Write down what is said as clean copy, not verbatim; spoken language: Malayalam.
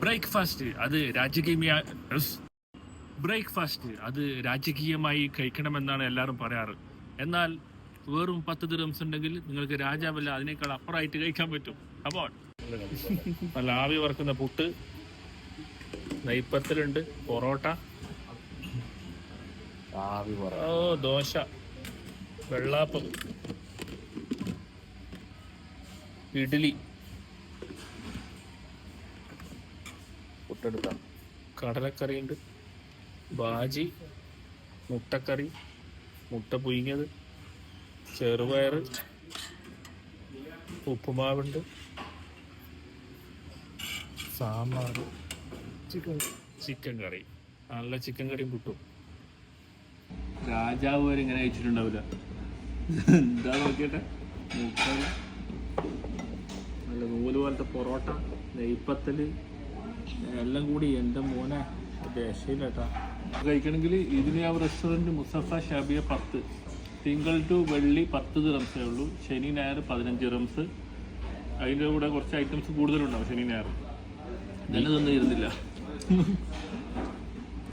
ബ്രേക്ക്ഫാസ്റ്റ് അത് രാജകീയമായി കഴിക്കണമെന്നാണ് എല്ലാവരും പറയാറ്. എന്നാൽ വെറും 10 ദിർഹംസ് ഉണ്ടെങ്കിൽ നിങ്ങൾക്ക് രാജാവല്ല അതിനേക്കാൾ അപ്പുറമായിട്ട് കഴിക്കാൻ പറ്റും. അപ്പോൾ നല്ല ആവി വറക്കുന്ന പുട്ട്, നെയ്പ്പത്തലുണ്ട്, പൊറോട്ട, ദോശ, വെള്ളാപ്പം, ഇഡ്ഡലി, പുട്ടെടുക്കാം, കടലക്കറിയുണ്ട്, ബാജി, മുട്ടക്കറി, മുട്ട പുഴുങ്ങിയത്, ചെറുപയർ, ഉപ്പുമാവുണ്ട്, സാമ്പാർ, ചിക്കൻ കറി. നല്ല ചിക്കൻ കറിയും കിട്ടും. രാജാവ് വരെ ഇങ്ങനെ അയച്ചിട്ടുണ്ടാവില്ല. എന്താ നോക്കിട്ടെ, മുട്ട, നല്ല നൂല് പോലത്തെ പൊറോട്ട, നെയ്പ്പത്തല് എല്ലാം കൂടി എൻ്റെ മോനെ രക്ഷയില്ലേട്ടാ. കഴിക്കണമെങ്കിൽ ഇതിന് ആ റെസ്റ്റോറൻറ്റ് മുസഫ ഷാബിയ 10, തിങ്കൾ ടു വെള്ളി 10 ദിർഹംസേ ഉള്ളൂ, ശനി ഞായർ 15 ദിർഹംസ്. അതിൻ്റെ കൂടെ കുറച്ച് ഐറ്റംസ് കൂടുതലുണ്ടാവും ശനി ഞായർ. ഞാനതൊന്നും ഇരുന്നില്ല.